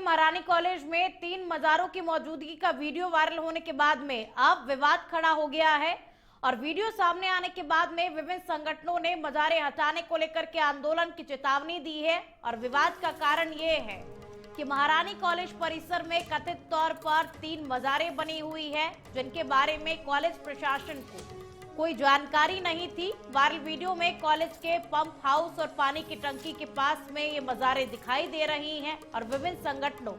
महारानी कॉलेज में 3 मजारों की मौजूदगी का वीडियो वायरल होने के बाद में अब विवाद खड़ा हो गया है और वीडियो सामने आने के बाद में विभिन्न संगठनों ने मजारे हटाने को लेकर के आंदोलन की चेतावनी दी है। और विवाद का कारण ये है कि महारानी कॉलेज परिसर में कथित तौर पर 3 मजारें बनी हुई है, जिनके बारे में कॉलेज प्रशासन को कोई जानकारी नहीं थी। वायरल वीडियो में कॉलेज के पंप हाउस और पानी की टंकी के पास में ये मजारें दिखाई दे रही हैं और विभिन्न संगठनों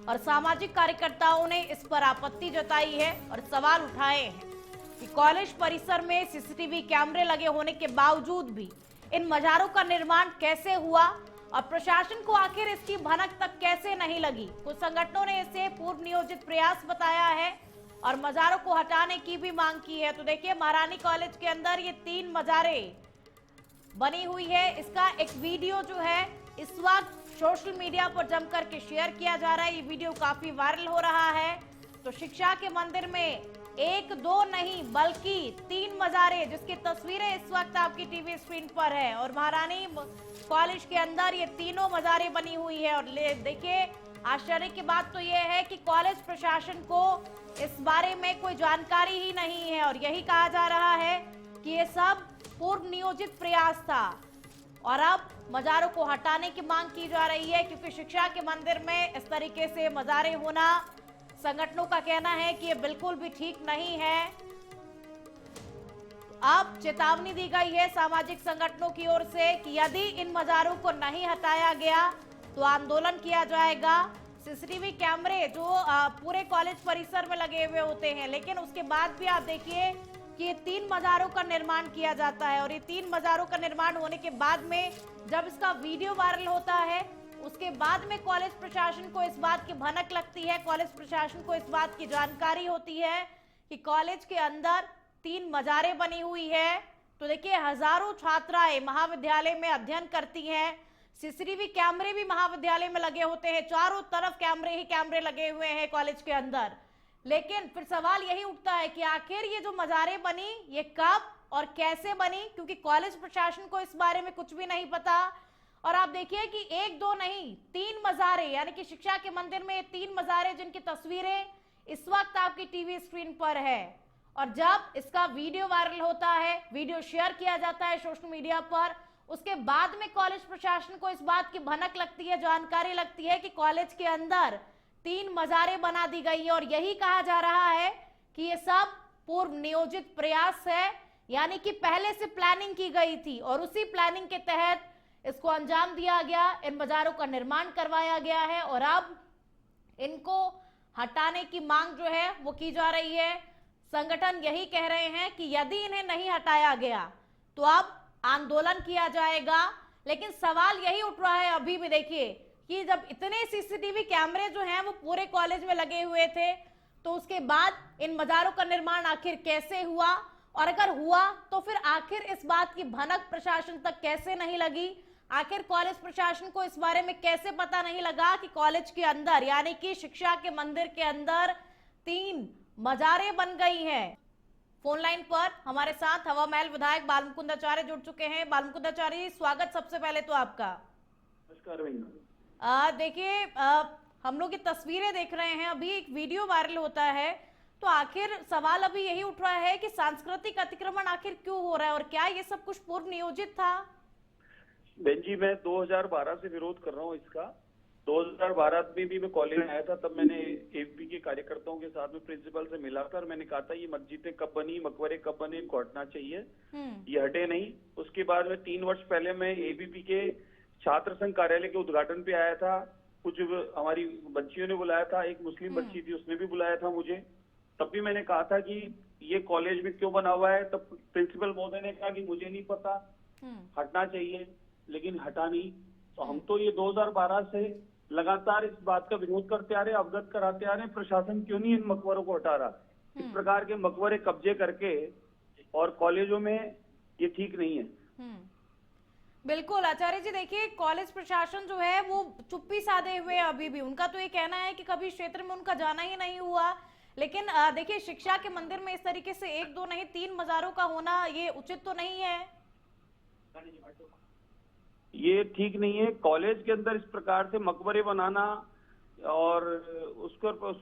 और सामाजिक कार्यकर्ताओं ने इस पर आपत्ति जताई है और सवाल उठाए हैं कि कॉलेज परिसर में सीसीटीवी कैमरे लगे होने के बावजूद भी इन मजारों का निर्माण कैसे हुआ और प्रशासन को आखिर इसकी भनक तक कैसे नहीं लगी। कुछ संगठनों ने इसे पूर्व नियोजित प्रयास बताया है और मजारों को हटाने की भी मांग की है। तो देखिए, महारानी कॉलेज के अंदर ये 3 मजारें बनी हुई है। इसका एक वीडियो जो है इस वक्त सोशल मीडिया पर जम करके शेयर किया जा रहा है। ये वीडियो काफी वायरल हो रहा है। तो शिक्षा के मंदिर में 1-2 नहीं बल्कि 3 मजारें, जिसकी तस्वीरें इस वक्त आपकी टीवी स्क्रीन पर है। और महारानी कॉलेज के अंदर ये तीनों मजारें बनी हुई है। और देखिए, आश्चर्य की बात तो यह है कि कॉलेज प्रशासन को इस बारे में कोई जानकारी ही नहीं है और यही कहा जा रहा है कि ये सब पूर्व नियोजित प्रयास था और अब मजारों को हटाने की मांग की जा रही है, क्योंकि शिक्षा के मंदिर में इस तरीके से मजारें होना संगठनों का कहना है कि ये बिल्कुल भी ठीक नहीं है। अब चेतावनी दी गई है सामाजिक संगठनों की ओर से कि यदि इन मजारों को नहीं हटाया गया तो आंदोलन किया जाएगा। सीसीटीवी कैमरे जो पूरे कॉलेज परिसर में लगे हुए होते हैं, लेकिन उसके बाद भी आप देखिए कि ये 3 मजारों का निर्माण किया जाता है और ये 3 मजारों का निर्माण होने के बाद में जब इसका वीडियो वायरल होता है, उसके बाद में कॉलेज प्रशासन को इस बात की भनक लगती है, कॉलेज प्रशासन को इस बात की जानकारी होती है कि कॉलेज के अंदर 3 मजारें बनी हुई है। तो देखिए, हजारों छात्राएं महाविद्यालय में अध्ययन करती हैं। सीसीटीवी कैमरे भी महाविद्यालय में लगे होते हैं, चारों तरफ कैमरे ही कैमरे लगे हुए हैं कॉलेज के अंदर। लेकिन फिर सवाल यही उठता है कि आखिर ये जो मजारें बनी ये कब और कैसे बनी, क्योंकि कॉलेज प्रशासन को इस बारे में कुछ भी नहीं पता। और आप देखिए कि 1-2 नहीं 3 मजारें, यानी कि शिक्षा के मंदिर में 3 मजारें जिनकी तस्वीरें इस वक्त आपकी टीवी स्क्रीन पर है। और जब इसका वीडियो वायरल होता है, वीडियो शेयर किया जाता है सोशल मीडिया पर, उसके बाद में कॉलेज प्रशासन को इस बात की भनक लगती है, जानकारी लगती है कि कॉलेज के अंदर 3 मजारें बना दी गई है। और यही कहा जा रहा है कि ये सब पूर्व नियोजित प्रयास है, यानी कि पहले से प्लानिंग की गई थी और उसी प्लानिंग के तहत इसको अंजाम दिया गया, इन मजारों का निर्माण करवाया गया है और अब इनको हटाने की मांग जो है वो की जा रही है। संगठन यही कह रहे हैं कि यदि इन्हें नहीं हटाया गया तो अब आंदोलन किया जाएगा। लेकिन सवाल यही उठ रहा है अभी भी, देखिए कि जब इतने सीसीटीवी कैमरे जो हैं वो पूरे कॉलेज में लगे हुए थे, तो उसके बाद इन मजारों का निर्माण आखिर कैसे हुआ, और अगर हुआ तो फिर आखिर इस बात की भनक प्रशासन तक कैसे नहीं लगी। आखिर कॉलेज प्रशासन को इस बारे में कैसे पता नहीं लगा कि कॉलेज के अंदर, यानी कि शिक्षा के मंदिर के अंदर 3 मजारें बन गई हैं। फोन लाइन पर हमारे साथ हवा महल विधायक बालमुकुंदाचार्य जुड़ चुके हैं। बालमुकुंदाचार्य, स्वागत सबसे पहले तो आपका। नमस्कार। देखिए, हम लोग ये तस्वीरें देख रहे हैं, अभी एक वीडियो वायरल होता है, तो आखिर सवाल अभी यही उठ रहा है कि सांस्कृतिक अतिक्रमण आखिर क्यों हो रहा है और क्या ये सब कुछ पूर्व नियोजित था? बहन जी, मैं 2012 से विरोध कर रहा हूँ इसका। 2012 में भी मैं कॉलेज में आया था, तब मैंने एबीपी के कार्यकर्ताओं के साथ में प्रिंसिपल से मिला था और मैंने कहा था ये मस्जिदें कब बनी, मकबरे कब बने, इनको हटना चाहिए। ये हटे नहीं। उसके बाद में 3 वर्ष पहले मैं एबीपी के छात्र संघ कार्यालय के उद्घाटन पे आया था। कुछ हमारी बच्चियों ने बुलाया था, एक मुस्लिम बच्ची थी उसने भी बुलाया था मुझे। तब भी मैंने कहा था कि ये कॉलेज में क्यों बना हुआ है। तब प्रिंसिपल महोदय ने कहा कि मुझे नहीं पता, हटना चाहिए, लेकिन हटा नहीं। तो हम तो ये 2012 से लगातार इस बात का विरोध करते आ रहे, अवगत कराते आ रहे, प्रशासन क्यों नहीं इन मकबरों को हटा रहा। इस प्रकार के मकबरे कब्जे करके और कॉलेजों में ये ठीक नहीं है। बिल्कुल आचार्य जी, देखिए कॉलेज प्रशासन जो है वो चुप्पी साधे हुए अभी भी। उनका तो ये कहना है कि कभी क्षेत्र में उनका जाना ही नहीं हुआ। लेकिन देखिए, शिक्षा के मंदिर में इस तरीके से 1-2 नहीं 3 मजारों का होना ये उचित तो नहीं है। ये ठीक नहीं है। कॉलेज के अंदर इस प्रकार से मकबरे बनाना और उस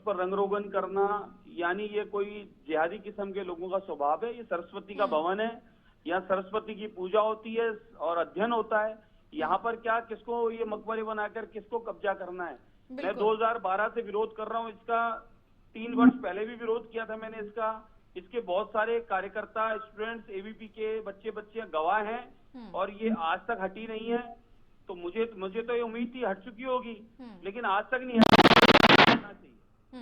पर रंग रोगन करना, यानी ये कोई जिहादी किस्म के लोगों का स्वभाव है। ये सरस्वती का भवन है, यहाँ सरस्वती की पूजा होती है और अध्ययन होता है। यहाँ पर क्या किसको ये मकबरे बनाकर किसको कब्जा करना है? मैं 2012 से विरोध कर रहा हूँ इसका। 3 वर्ष पहले भी विरोध किया था मैंने इसका। इसके बहुत सारे कार्यकर्ता, स्टूडेंट्स, एबीपी के बच्चे गवाह हैं और ये आज तक हटी नहीं है। तो मुझे तो ये उम्मीद थी हट चुकी होगी, लेकिन आज तक नहीं हटना चाहिए।